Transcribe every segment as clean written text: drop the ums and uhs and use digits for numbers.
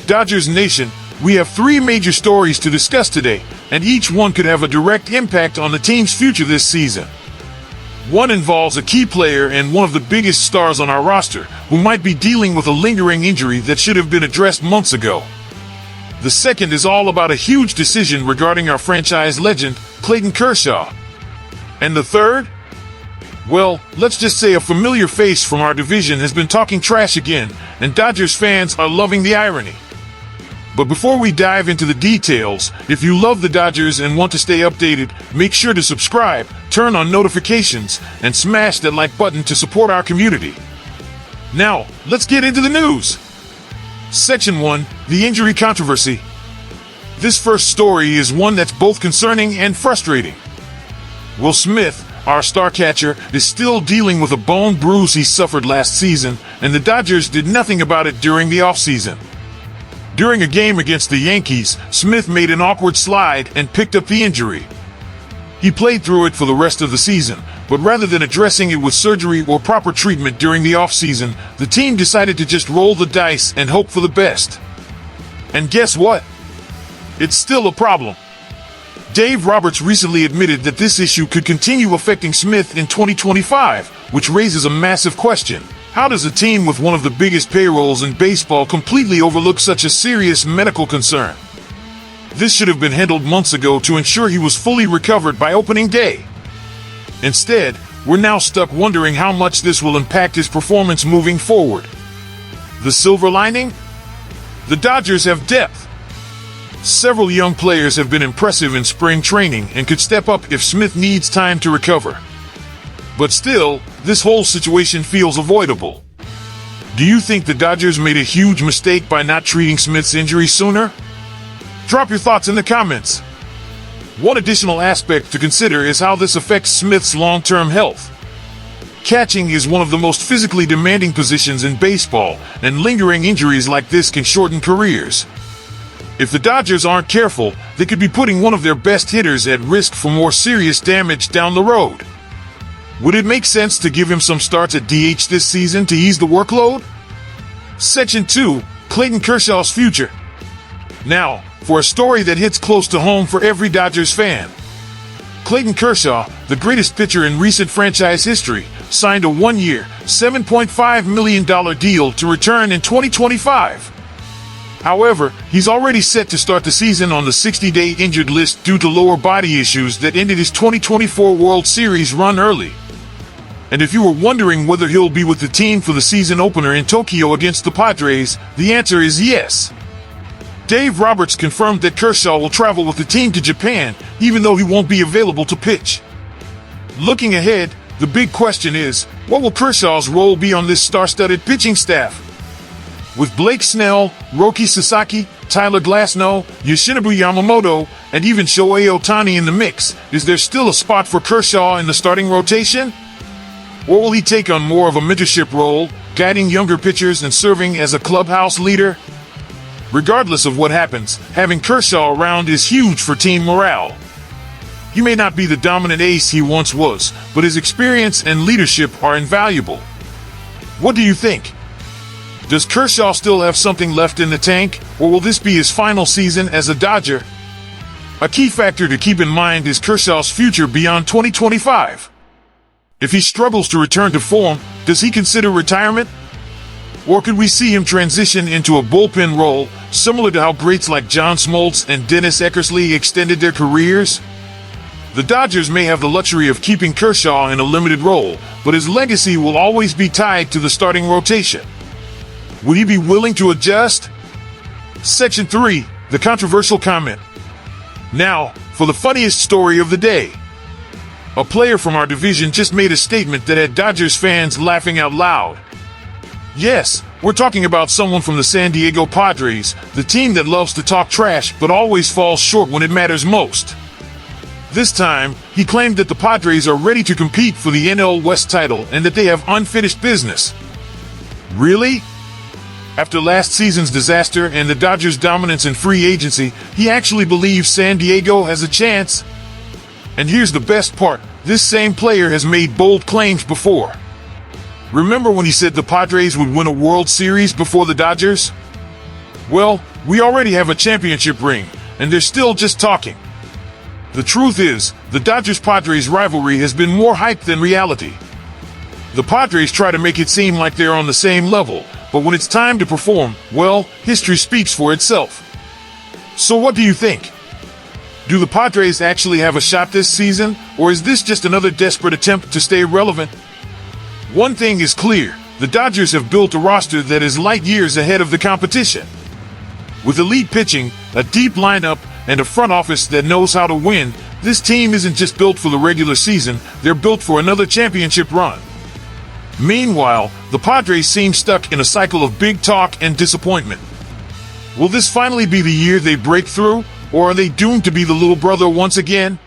Dodgers Nation, we have three major stories to discuss today, and each one could have a direct impact on the team's future this season. One involves a key player and one of the biggest stars on our roster, who might be dealing with a lingering injury that should have been addressed months ago. The second is all about a huge decision regarding our franchise legend, Clayton Kershaw. And the third? Well, let's just say a familiar face from our division has been talking trash again, and Dodgers fans are loving the irony. But before we dive into the details, if you love the Dodgers and want to stay updated, make sure to subscribe, turn on notifications, and smash that like button to support our community. Now, let's get into the news. Section 1, the injury controversy. This first story is one that's both concerning and frustrating. Will Smith, our star catcher, is still dealing with a bone bruise he suffered last season, and the Dodgers did nothing about it during the offseason. During a game against the Yankees, Smith made an awkward slide and picked up the injury. He played through it for the rest of the season, but rather than addressing it with surgery or proper treatment during the offseason, the team decided to just roll the dice and hope for the best. And guess what? It's still a problem. Dave Roberts recently admitted that this issue could continue affecting Smith in 2025, which raises a massive question. How does a team with one of the biggest payrolls in baseball completely overlook such a serious medical concern? This should have been handled months ago to ensure he was fully recovered by opening day. Instead, we're now stuck wondering how much this will impact his performance moving forward. The silver lining? The Dodgers have depth. Several young players have been impressive in spring training and could step up if Smith needs time to recover. But still, this whole situation feels avoidable. Do you think the Dodgers made a huge mistake by not treating Smith's injury sooner? Drop your thoughts in the comments. One additional aspect to consider is how this affects Smith's long-term health. Catching is one of the most physically demanding positions in baseball, and lingering injuries like this can shorten careers. If the Dodgers aren't careful, they could be putting one of their best hitters at risk for more serious damage down the road. Would it make sense to give him some starts at DH this season to ease the workload? Section 2, Clayton Kershaw's future. Now, for a story that hits close to home for every Dodgers fan. Clayton Kershaw, the greatest pitcher in recent franchise history, signed a one-year, $7.5 million deal to return in 2025. However, he's already set to start the season on the 60-day injured list due to lower body issues that ended his 2024 World Series run early. And if you were wondering whether he'll be with the team for the season opener in Tokyo against the Padres, the answer is yes. Dave Roberts confirmed that Kershaw will travel with the team to Japan, even though he won't be available to pitch. Looking ahead, the big question is, what will Kershaw's role be on this star-studded pitching staff? With Blake Snell, Roki Sasaki, Tyler Glasnow, Yoshinobu Yamamoto, and even Shohei Ohtani in the mix, is there still a spot for Kershaw in the starting rotation? Or will he take on more of a mentorship role, guiding younger pitchers and serving as a clubhouse leader? Regardless of what happens, having Kershaw around is huge for team morale. He may not be the dominant ace he once was, but his experience and leadership are invaluable. What do you think? Does Kershaw still have something left in the tank, or will this be his final season as a Dodger? A key factor to keep in mind is Kershaw's future beyond 2025. If he struggles to return to form, does he consider retirement? Or could we see him transition into a bullpen role, similar to how greats like John Smoltz and Dennis Eckersley extended their careers? The Dodgers may have the luxury of keeping Kershaw in a limited role, but his legacy will always be tied to the starting rotation. Would he be willing to adjust? Section 3, the controversial comment. Now, for the funniest story of the day. A player from our division just made a statement that had Dodgers fans laughing out loud. Yes, we're talking about someone from the San Diego Padres, the team that loves to talk trash but always falls short when it matters most. This time, he claimed that the Padres are ready to compete for the NL West title and that they have unfinished business. Really? After last season's disaster and the Dodgers' dominance in free agency, he actually believes San Diego has a chance? And here's the best part, this same player has made bold claims before. Remember when he said the Padres would win a World Series before the Dodgers? Well, we already have a championship ring, and they're still just talking. The truth is, the Dodgers-Padres rivalry has been more hype than reality. The Padres try to make it seem like they're on the same level, but when it's time to perform, well, history speaks for itself. So what do you think? Do the Padres actually have a shot this season, or is this just another desperate attempt to stay relevant? One thing is clear, the Dodgers have built a roster that is light years ahead of the competition. With elite pitching, a deep lineup, and a front office that knows how to win, this team isn't just built for the regular season, they're built for another championship run. Meanwhile, the Padres seem stuck in a cycle of big talk and disappointment. Will this finally be the year they break through, or are they doomed to be the little brother once again?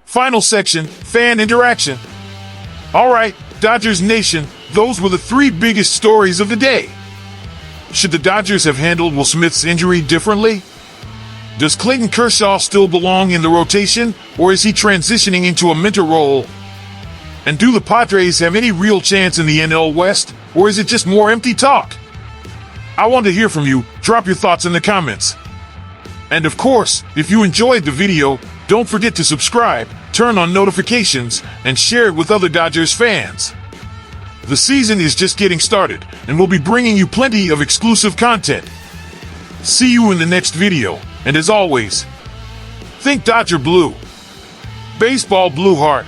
Final section, fan interaction. Alright, Dodgers Nation, those were the three biggest stories of the day. Should the Dodgers have handled Will Smith's injury differently? Does Clayton Kershaw still belong in the rotation, or is he transitioning into a mentor role? And do the Padres have any real chance in the NL West, or is it just more empty talk? I want to hear from you. Drop your thoughts in the comments. And of course, if you enjoyed the video, don't forget to subscribe, turn on notifications, and share it with other Dodgers fans. The season is just getting started, and we'll be bringing you plenty of exclusive content. See you in the next video, and as always, think Dodger Blue. Baseball Blue Heart.